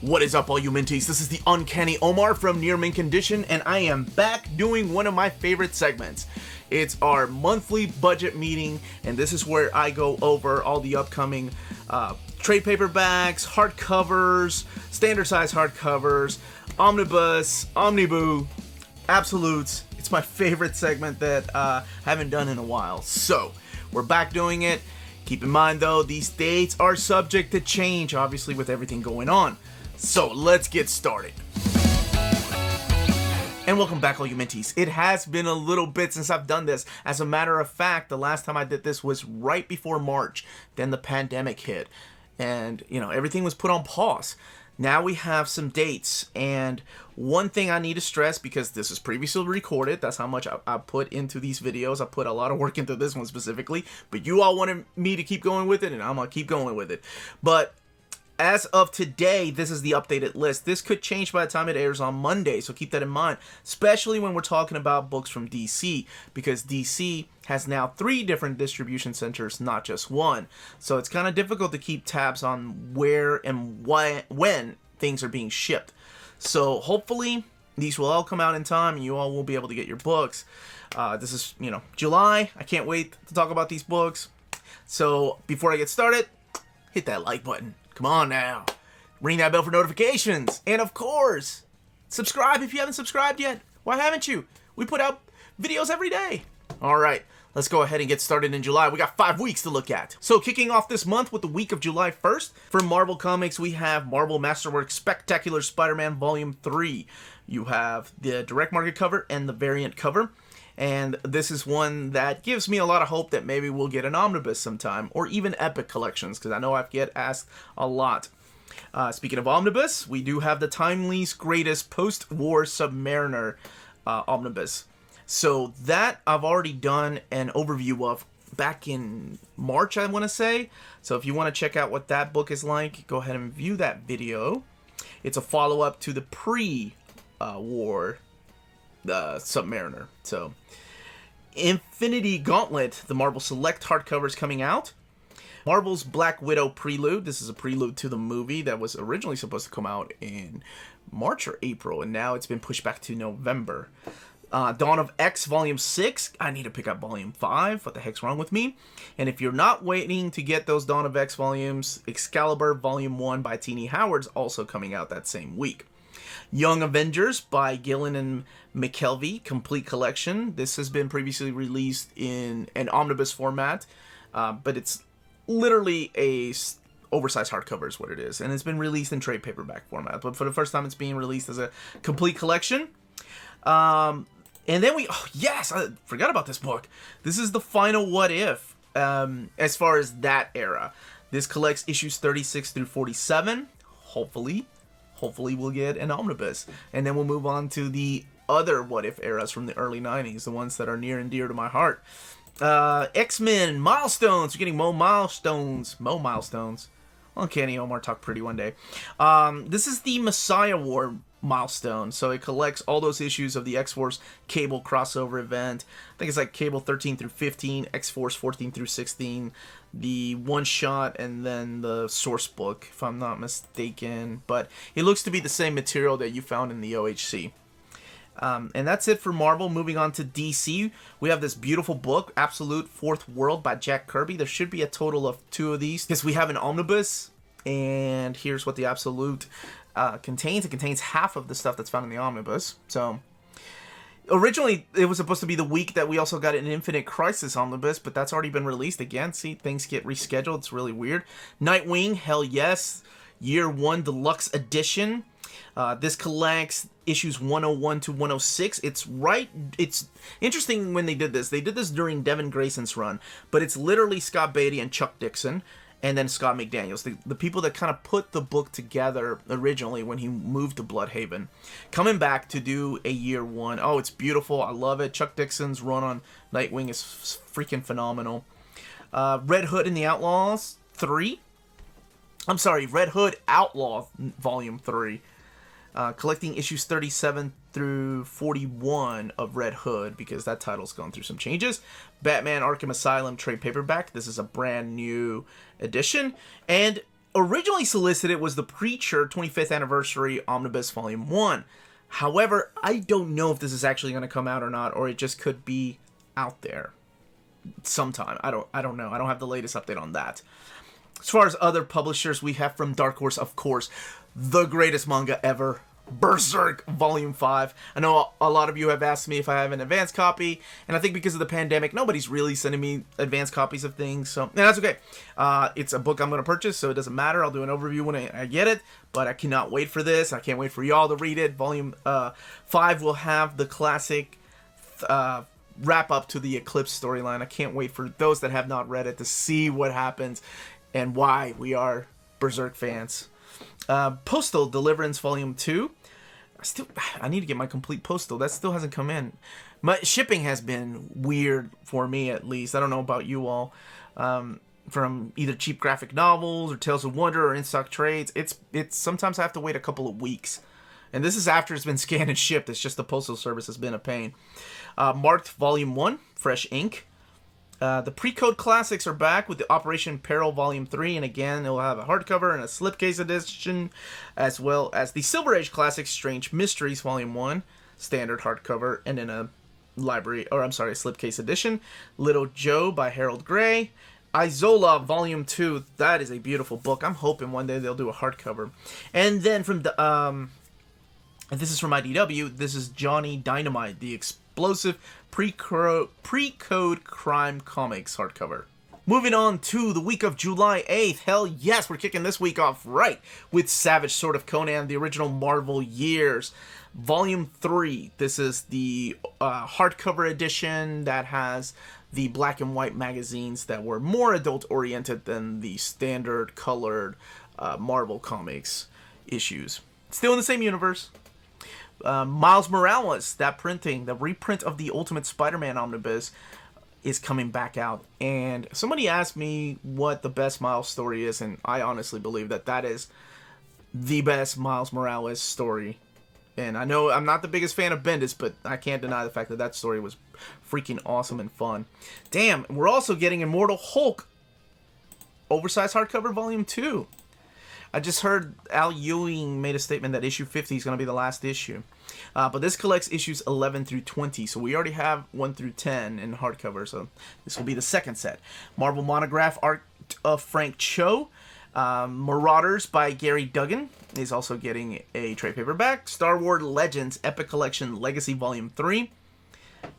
What is up, all you minties? This is the Uncanny Omar from Near Mint Condition, and I am back doing one of my favorite segments. It's our monthly budget meeting, and this is where I go over all the upcoming trade paperbacks, hardcovers, standard size hardcovers, omnibus, omniboo, absolutes. It's my favorite segment that I haven't done in a while. So, we're back doing it. Keep in mind, though, these dates are subject to change, obviously, with everything going on. So, let's get started. And welcome back, all you minties. It has been a little bit since I've done this. As a matter of fact, the last time I did this was right before March. Then the pandemic hit. And, everything was put on pause. Now we have some dates. And one thing I need to stress, because this is previously recorded, that's how much I put into these videos. I put a lot of work into this one specifically. But you all wanted me to keep going with it, and I'm going to keep going with it. But as of today, this is the updated list. This could change by the time it airs on Monday, so keep that in mind, especially when we're talking about books from DC, because DC has now 3 different distribution centers, not just one. So it's kind of difficult to keep tabs on where and when things are being shipped. So hopefully these will all come out in time and you all will be able to get your books. This is, July. I can't wait to talk about these books. So before I get started, hit that like button. Come on now. Ring that bell for notifications. And of course, subscribe if you haven't subscribed yet. Why haven't you? We put out videos every day. All right, let's go ahead and get started in July. We got 5 weeks to look at. So kicking off this month with the week of July 1st, for Marvel Comics, we have Marvel Masterwork Spectacular Spider-Man Volume 3. You have the direct market cover and the variant cover. And this is one that gives me a lot of hope that maybe we'll get an omnibus sometime, or even epic collections, because I know I get asked a lot. Speaking of omnibus, we do have the Timely's Greatest Post-War Submariner omnibus. So that I've already done an overview of back in March, I want to say. So if you want to check out what that book is like, go ahead and view that video. It's a follow-up to the pre-war Submariner. So, Infinity Gauntlet, the Marvel Select hardcover is coming out. Marvel's Black Widow Prelude. This is a prelude to the movie that was originally supposed to come out in March or April, and now it's been pushed back to November. Dawn of X Volume 6. I need to pick up Volume 5. What the heck's wrong with me? And if you're not waiting to get those Dawn of X volumes, Excalibur Volume 1 by Tini Howard's also coming out that same week. Young Avengers by Gillen and McKelvey, complete collection. This has been previously released in an omnibus format, but it's literally a oversized hardcover is what it is, and it's been released in trade paperback format. But for the first time, it's being released as a complete collection. And then I forgot about this book. This is the final What If, as far as that era. This collects issues 36 through 47. Hopefully we'll get an omnibus. And then we'll move on to the other What If eras from the early 90s, the ones that are near and dear to my heart. X-Men, Milestones. We're getting Mo Milestones. Uncanny Omar talked pretty one day. This is the Messiah War milestone. So it collects all those issues of the X-Force Cable crossover event. I think it's like Cable 13 through 15, X-Force 14 through 16, the one-shot, and then the source book, if I'm not mistaken. But it looks to be the same material that you found in the OHC. And that's it for Marvel. Moving on to DC, we have this beautiful book, Absolute Fourth World by Jack Kirby. There should be a total of 2 of these, because we have an omnibus, and here's what the Absolute contains. It contains half of the stuff that's found in the omnibus. So originally it was supposed to be the week that we also got an Infinite Crisis omnibus, but that's already been released again. See, things get rescheduled. It's really weird. Nightwing, hell yes. Year 1 Deluxe Edition. This collects issues 101 to 106. It's interesting when they did this. They did this during Devin Grayson's run, but it's literally Scott Beatty and Chuck Dixon, and then Scott McDaniels, the people that kind of put the book together originally when he moved to Bloodhaven, coming back to do a year 1. Oh, it's beautiful. I love it. Chuck Dixon's run on Nightwing is freaking phenomenal. Red Hood and the Outlaws 3. I'm sorry, Red Hood Outlaw Volume 3. Collecting issues 37 through 41 of Red Hood, because that title's gone through some changes. Batman Arkham Asylum trade paperback. This is a brand new edition. And originally solicited was the Preacher 25th Anniversary Omnibus Volume 1. However, I don't know if this is actually going to come out or not, or it just could be out there sometime. I don't know. I don't have the latest update on that. As far as other publishers, we have from Dark Horse, of course, the greatest manga ever, Berserk Volume 5. I know a lot of you have asked me if I have an advance copy, and I think because of the pandemic, nobody's really sending me advance copies of things, so that's okay. It's a book I'm going to purchase, so it doesn't matter. I'll do an overview when I get it, but I cannot wait for this. I can't wait for y'all to read it. Volume 5 will have the classic wrap up to the Eclipse storyline. I can't wait for those that have not read it to see what happens and why we are Berserk fans. Postal Deliverance Volume 2. I need to get my complete Postal. That still hasn't come in. My shipping has been weird for me, at least. I don't know about you all. From either cheap graphic novels or Tales of Wonder or in-stock trades, it's sometimes I have to wait a couple of weeks. And this is after it's been scanned and shipped. It's just the postal service has been a pain. Marked Volume 1, fresh ink. The pre-code classics are back with the Operation Peril Volume 3, and again, it will have a hardcover and a slipcase edition, as well as the Silver Age Classics Strange Mysteries Volume 1, standard hardcover, and in a slipcase edition. Little Joe by Harold Gray. Isola Volume 2, that is a beautiful book. I'm hoping one day they'll do a hardcover. And then from the, and this is from IDW, this is Johnny Dynamite, the explosive pre-code crime comics hardcover. Moving on to the week of July 8th. Hell yes, we're kicking this week off right with Savage Sword of Conan, the original Marvel Years. Volume 3. This is the hardcover edition that has the black and white magazines that were more adult-oriented than the standard colored Marvel Comics issues. Still in the same universe. Miles Morales, that printing, the reprint of the Ultimate Spider-Man Omnibus is coming back out. And somebody asked me what the best Miles story is, and I honestly believe that that is the best Miles Morales story. And I know I'm not the biggest fan of Bendis, but I can't deny the fact that that story was freaking awesome and fun. Damn, we're also getting Immortal Hulk Oversized Hardcover Volume 2. I just heard Al Ewing made a statement that issue 50 is going to be the last issue. But this collects issues 11 through 20, so we already have 1 through 10 in hardcover, so this will be the second set. Marvel Monograph art of Frank Cho. Marauders by Gary Duggan is also getting a trade paperback. Star Wars Legends Epic Collection Legacy Volume 3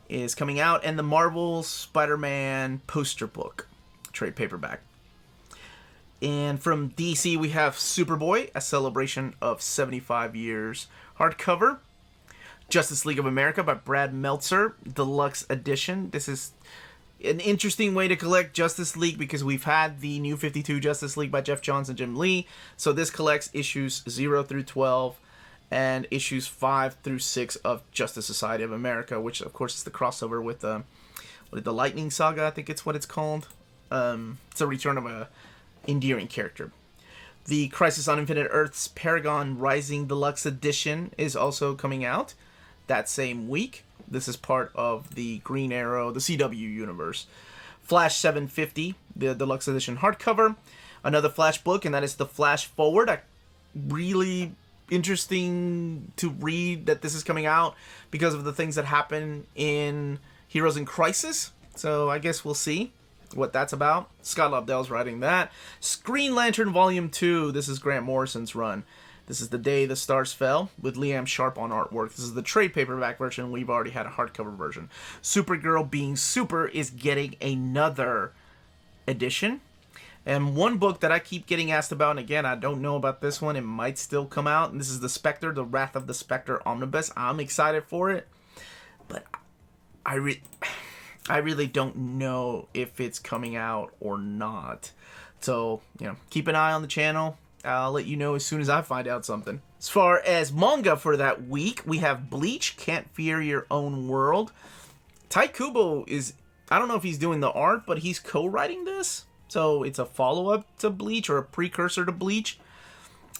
is coming out, and the Marvel Spider-Man poster book trade paperback. And from DC, we have Superboy, a celebration of 75 years hardcover. Justice League of America by Brad Meltzer, Deluxe Edition. This is an interesting way to collect Justice League because we've had the New 52 Justice League by Jeff Johns and Jim Lee. So this collects issues 0 through 12 and issues 5 through 6 of Justice Society of America, which of course is the crossover with the Lightning Saga, I think it's what it's called. It's a return of a endearing character. The Crisis on Infinite Earths Paragon Rising Deluxe Edition is also coming out that same week. This is part of the Green Arrow, the CW universe. Flash 750, the Deluxe Edition hardcover. Another Flash book, and that is the Flash Forward. Really interesting to read that this is coming out because of the things that happen in Heroes in Crisis. So I guess we'll see what that's about. Scott Lobdell's writing that. Green Lantern Volume 2. This is Grant Morrison's run. This is The Day the Stars Fell with Liam Sharp on artwork. This is the trade paperback version. We've already had a hardcover version. Supergirl Being Super is getting another edition. And one book that I keep getting asked about, and again, I don't know about this one. It might still come out. And this is The Spectre, The Wrath of the Spectre Omnibus. I'm excited for it. But I really don't know if it's coming out or not. So, keep an eye on the channel. I'll let you know as soon as I find out something. As far as manga for that week, we have Bleach, Can't Fear Your Own World. Tai Kubo is, I don't know if he's doing the art, but he's co-writing this. So it's a follow-up to Bleach or a precursor to Bleach.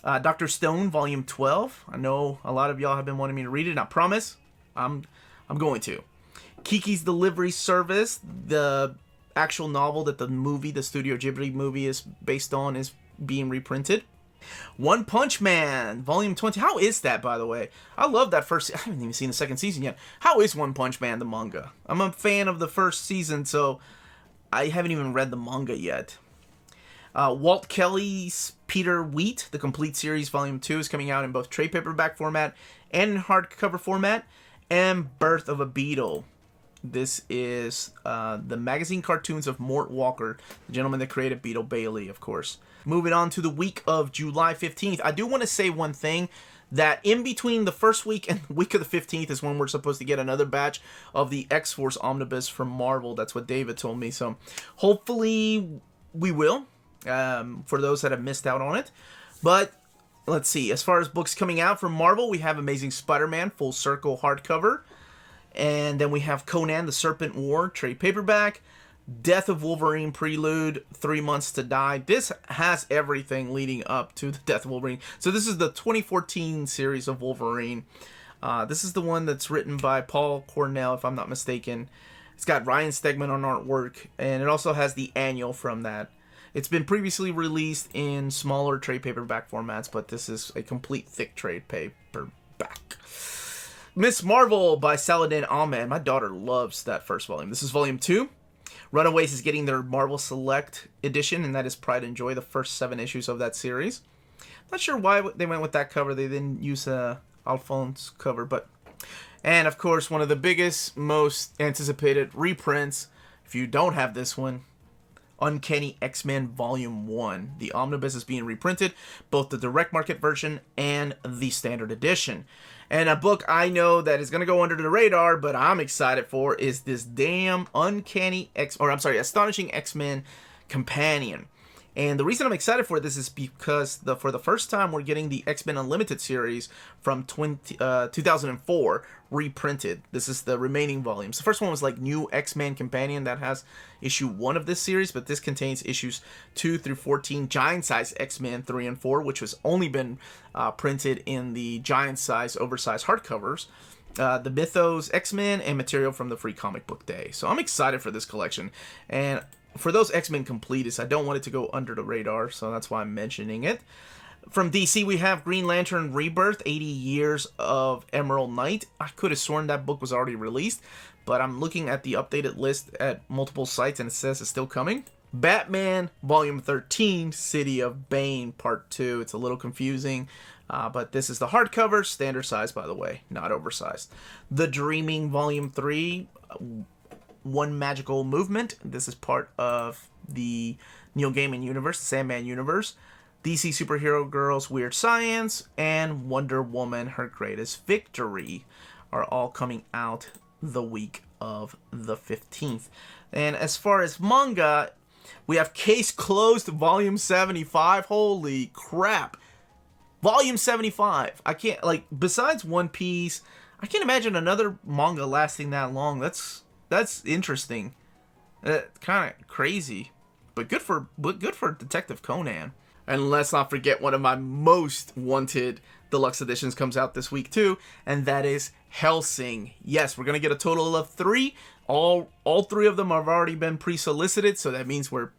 Dr. Stone, Volume 12. I know a lot of y'all have been wanting me to read it, and I promise I'm going to. Kiki's Delivery Service, the actual novel that the Studio Ghibli movie is based on, is being reprinted. One Punch Man, Volume 20. How is that, by the way? I love that first... I haven't even seen the second season yet. How is One Punch Man, the manga? I'm a fan of the first season, so I haven't even read the manga yet. Walt Kelly's Peter Wheat, the complete series, Volume 2, is coming out in both trade paperback format and in hardcover format. And Birth of a Beetle. This is the magazine cartoons of Mort Walker, the gentleman that created Beetle Bailey, of course. Moving on to the week of July 15th. I do want to say one thing, that in between the first week and the week of the 15th is when we're supposed to get another batch of the X-Force Omnibus from Marvel. That's what David told me. So hopefully we will, for those that have missed out on it. But let's see. As far as books coming out from Marvel, we have Amazing Spider-Man Full Circle hardcover. And then we have Conan the Serpent War trade paperback. Death of Wolverine Prelude, 3 Months to Die. This has everything leading up to the Death of Wolverine. So this is the 2014 series of Wolverine. This is the one that's written by Paul Cornell, if I'm not mistaken. It's got Ryan Stegman on artwork, and it also has the annual from that. It's been previously released in smaller trade paperback formats, but this is a complete thick trade paperback. Miss Marvel by Saladin Ahmed. My daughter loves that first volume. This is volume 2. Runaways is getting their Marvel Select edition, and that is Pride and Joy, the first 7 issues of that series. Not sure why they went with that cover. They didn't use Alphonse cover, but... And, of course, one of the biggest, most anticipated reprints, if you don't have this one, Uncanny X-Men Volume 1. The Omnibus is being reprinted, both the direct market version and the standard edition. And a book I know that is going to go under the radar, but I'm excited for, is this damn Astonishing X-Men Companion. And the reason I'm excited for this is because for the first time we're getting the X-Men Unlimited series from 2004 reprinted. This is the remaining volumes. The first one was like New X-Men Companion that has issue 1 of this series, but this contains issues 2 through 14, giant size X-Men 3 and 4, which has only been printed in the giant size oversized hardcovers. The Mythos X-Men and material from the Free Comic Book Day. So I'm excited for this collection. And for those X-Men completists, I don't want it to go under the radar, so that's why I'm mentioning it. From DC, we have Green Lantern Rebirth, 80 Years of Emerald Knight. I could have sworn that book was already released, but I'm looking at the updated list at multiple sites, and it says it's still coming. Batman, Volume 13, City of Bane, Part 2. It's a little confusing, but this is the hardcover, standard size, by the way, not oversized. The Dreaming, Volume 3, One Magical Movement. This is part of the Neil Gaiman universe, the Sandman universe. DC Superhero Girls Weird Science and Wonder Woman Her Greatest Victory are all coming out the week of the 15th. And as far as manga, we have Case Closed Volume 75. Holy crap. Volume 75. I can't, like, besides One Piece, I can't imagine another manga lasting that long. That's interesting. Kind of crazy, but good for Detective Conan. And let's not forget one of my most wanted deluxe editions comes out this week too, and that is Helsing. Yes, we're gonna get a total of 3. All 3 of them have already been pre-solicited, so that means we're,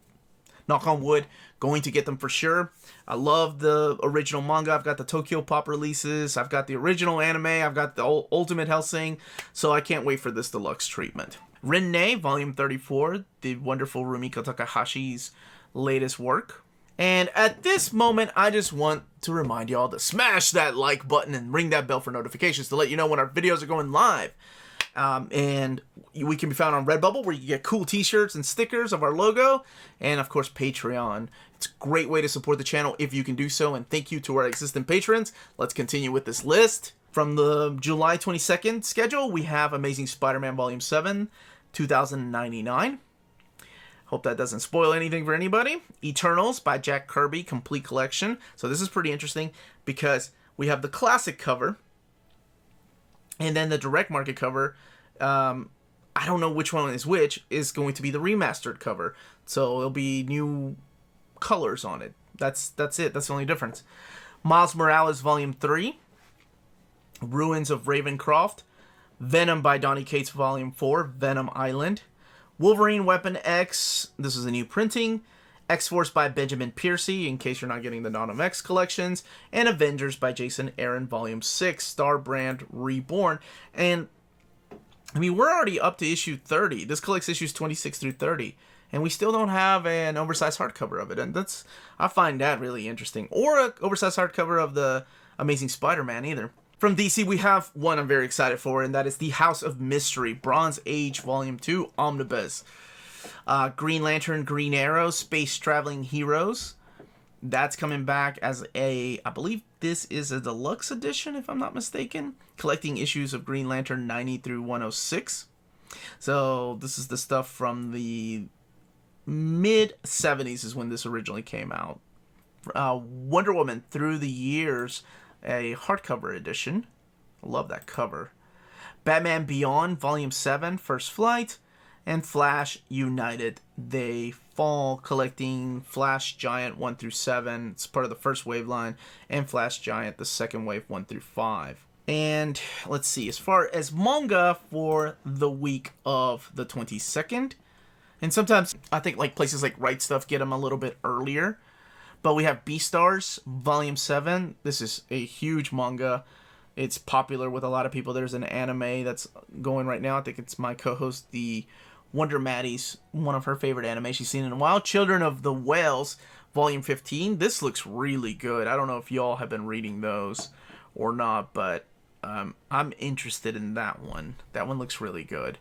knock on wood, going to get them for sure. I love the original manga. I've got the Tokyo Pop releases. I've got the original anime. I've got the Ultimate Helsing. So I can't wait for this deluxe treatment. Rinne, Volume 34, the wonderful Rumiko Takahashi's latest work. And at this moment, I just want to remind y'all to smash that like button and ring that bell for notifications to let you know when our videos are going live. And we can be found on Redbubble, where you get cool t-shirts and stickers of our logo. And, of course, Patreon. It's a great way to support the channel if you can do so. And thank you to our existing patrons. Let's continue with this list. From the July 22nd schedule, we have Amazing Spider-Man Volume 7, $2,099. Hope that doesn't spoil anything for anybody. Eternals by Jack Kirby, complete collection. So this is pretty interesting because we have the classic cover and then the direct market cover. I don't know which one is which, is going to be the remastered cover. So it'll be new colors on it. That's it. That's the only difference. Miles Morales Volume 3. Ruins of Ravencroft. Venom by Donny Cates Volume 4. Venom Island. Wolverine Weapon X, this is a new printing, X-Force by Benjamin Piercy, in case you're not getting the Non of X collections, and Avengers by Jason Aaron, Volume 6, Star Brand Reborn. And, I mean, we're already up to issue 30. This collects issues 26 through 30. And we still don't have an oversized hardcover of it. And I find that really interesting. Or an oversized hardcover of the Amazing Spider-Man either. From DC, we have one I'm very excited for, and that is the House of Mystery, Bronze Age Volume 2 Omnibus. Green Lantern, Green Arrow, Space Traveling Heroes. That's coming back as I believe this is a deluxe edition, if I'm not mistaken. Collecting issues of Green Lantern 90 through 106. So this is the stuff from the mid-70s is when this originally came out. Wonder Woman Through the Years, a hardcover edition. I love that cover. Batman Beyond, Volume 7, First Flight. And Flash United, They Fall, collecting Flash Giant 1 through 7. It's part of the first wave line. And Flash Giant, the second wave, 1 through 5. And let's see, as far as manga for the week of the 22nd. And sometimes I think like places like Right Stuff get them a little bit earlier. But we have Beastars, Volume 7. This is a huge manga. It's popular with a lot of people. There's an anime that's going right now. I think it's my co-host, the Wonder Maddie's, one of her favorite anime she's seen in a while. Children of the Whales, Volume 15. This looks really good. I don't know if y'all have been reading those or not, but I'm interested in that one. That one looks really good.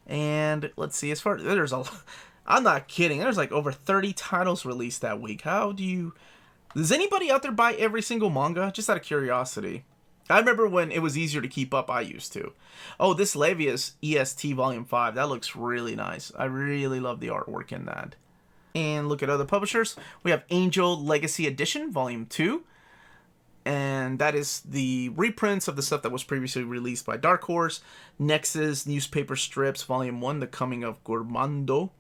And let's see, as far as I'm not kidding. There's like over 30 titles released that week. Does anybody out there buy every single manga? Just out of curiosity. I remember when it was easier to keep up, I used to. Oh, this Levius EST Volume 5. That looks really nice. I really love the artwork in that. And look at other publishers. We have Angel Legacy Edition, Volume 2. And that is the reprints of the stuff that was previously released by Dark Horse. Nexus Newspaper Strips, Volume 1, The Coming of Gormando.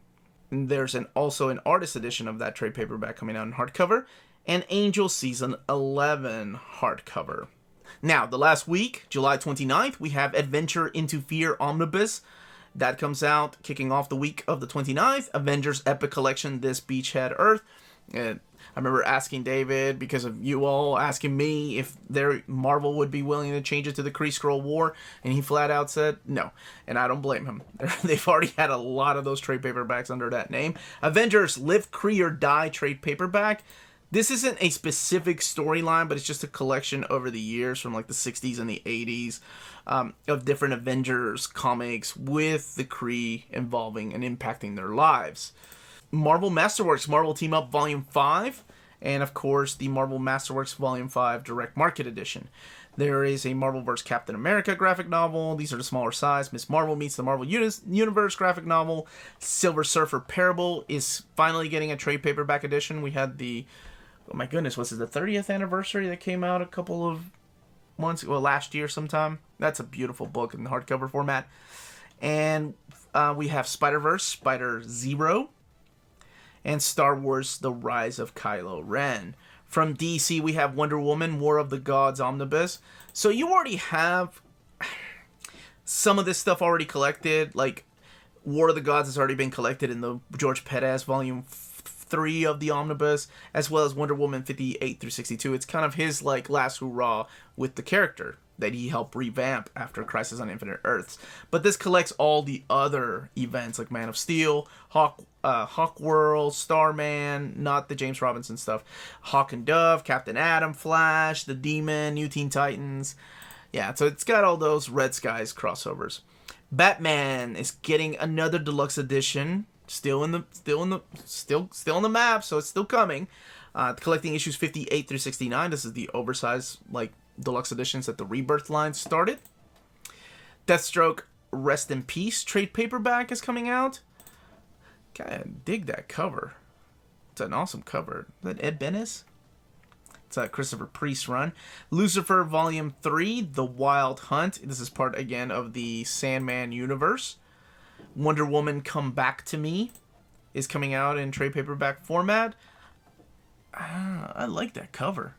And there's also an artist edition of that trade paperback coming out in hardcover. And Angel Season 11 hardcover. Now, the last week, July 29th, we have Adventure into Fear Omnibus. That comes out, kicking off the week of the 29th. Avengers Epic Collection, This Beachhead Earth. I remember asking David, because of you all asking me, if Marvel would be willing to change it to the Kree Skrull War, and he flat out said no. And I don't blame him. They've already had a lot of those trade paperbacks under that name. Avengers Live, Kree, or Die trade paperback. This isn't a specific storyline, but it's just a collection over the years from like the 60s and the 80s of different Avengers comics with the Kree involving and impacting their lives. Marvel Masterworks Marvel Team Up Volume 5, and of course the Marvel Masterworks Volume 5 Direct Market Edition. There is a Marvel vs. Captain America graphic novel. These are the smaller size. Miss Marvel meets the Marvel Universe graphic novel. Silver Surfer Parable is finally getting a trade paperback edition. We had oh my goodness, was it the 30th anniversary that came out a couple of months, last year sometime? That's a beautiful book in the hardcover format. And we have Spider-Verse, Spider-Zero, and Star Wars, The Rise of Kylo Ren. From DC, we have Wonder Woman, War of the Gods Omnibus. So you already have some of this stuff already collected, like War of the Gods has already been collected in the George Perez Volume 3 of the Omnibus, as well as Wonder Woman 58 through 62. It's kind of his like last hurrah with the character that he helped revamp after Crisis on Infinite Earths. But this collects all the other events like Man of Steel, Hawkworld, Starman, not the James Robinson stuff, Hawk and Dove, Captain Atom, Flash, The Demon, New Teen Titans. Yeah, so it's got all those Red Skies crossovers. Batman is getting another deluxe edition. Still in the map, so it's still coming. Collecting issues 58 through 69. This is the oversized like deluxe editions that the Rebirth line started. Deathstroke Rest in Peace trade paperback is coming out. I dig that cover. It's an awesome cover. Is that Ed Benes? It's a Christopher Priest run. Lucifer Volume 3, The Wild Hunt. This is part again of the Sandman universe. Wonder Woman Come Back to Me is coming out in trade paperback format. I like that cover.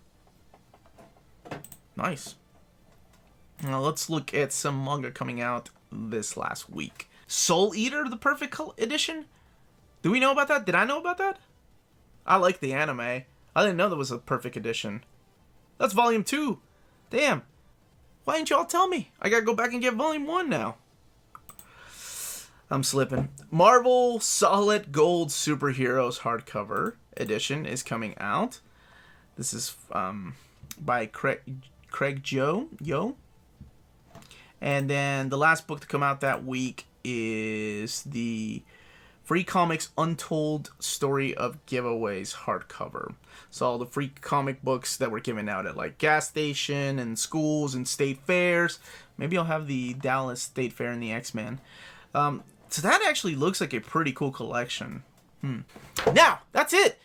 Nice. Now let's look at some manga coming out this last week. Soul Eater, the Perfect Edition? Do we know about that? Did I know about that? I like the anime. I didn't know that was a perfect edition. That's volume 2. Damn. Why didn't y'all tell me? I gotta go back and get volume 1 now. I'm slipping. Marvel Solid Gold Superheroes hardcover edition is coming out. This is by Craig Yo. And then the last book to come out that week is the Free Comics Untold Story of Giveaways hardcover. So all the free comic books that were given out at like gas station and schools and state fairs. Maybe I'll have the Dallas State Fair and the X-Men. So that actually looks like a pretty cool collection. Now, that's it.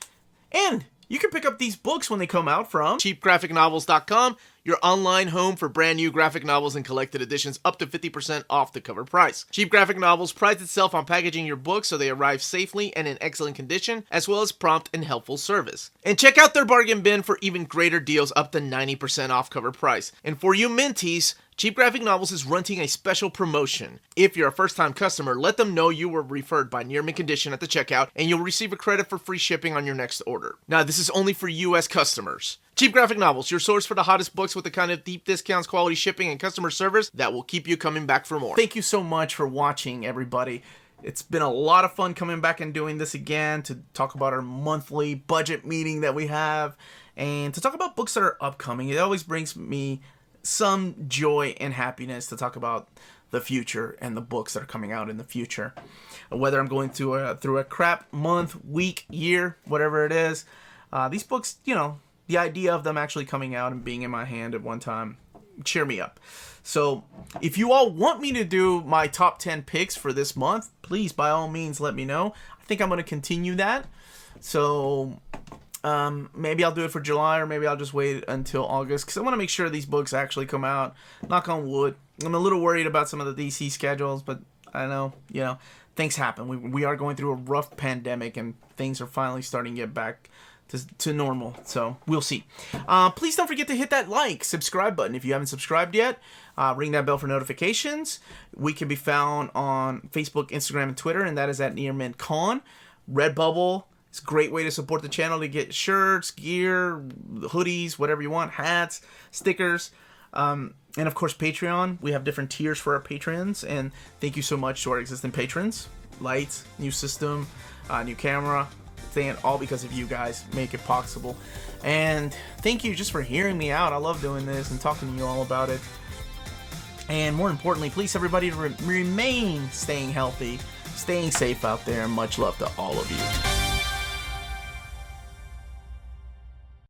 And you can pick up these books when they come out from cheapgraphicnovels.com, your online home for brand new graphic novels and collected editions up to 50% off the cover price. Cheap Graphic Novels prides itself on packaging your books so they arrive safely and in excellent condition, as well as prompt and helpful service. And check out their bargain bin for even greater deals up to 90% off cover price. And for you minties, Cheap Graphic Novels is running a special promotion. If you're a first-time customer, let them know you were referred by Near Mint Condition at the checkout, and you'll receive a credit for free shipping on your next order. Now, this is only for U.S. customers. Cheap Graphic Novels, your source for the hottest books with the kind of deep discounts, quality shipping, and customer service that will keep you coming back for more. Thank you so much for watching, everybody. It's been a lot of fun coming back and doing this again to talk about our monthly budget meeting that we have and to talk about books that are upcoming. It always brings me some joy and happiness to talk about the future and the books that are coming out in the future. Whether I'm going through a crap month, week, year, whatever it is, these books, you know, the idea of them actually coming out and being in my hand at one time, cheer me up. So if you all want me to do my top 10 picks for this month, please, by all means, let me know. I think I'm going to continue that. So maybe I'll do it for July, or maybe I'll just wait until August, because I want to make sure these books actually come out. Knock on wood. I'm a little worried about some of the DC schedules, but I know, you know, things happen. We are going through a rough pandemic, and things are finally starting to get back to normal, so we'll see. Please don't forget to hit that like, subscribe button if you haven't subscribed yet. Ring that bell for notifications. We can be found on Facebook, Instagram, and Twitter, and that is at NearMintCon. Redbubble is a great way to support the channel to get shirts, gear, hoodies, whatever you want, hats, stickers. And of course, Patreon. We have different tiers for our patrons, and thank you so much to our existing patrons. Lights, new system, new camera. All because of you guys make it possible. And thank you just for hearing me out. I love doing this and talking to you all about it. And more importantly, please everybody remain staying healthy, staying safe out there, and much love to all of you.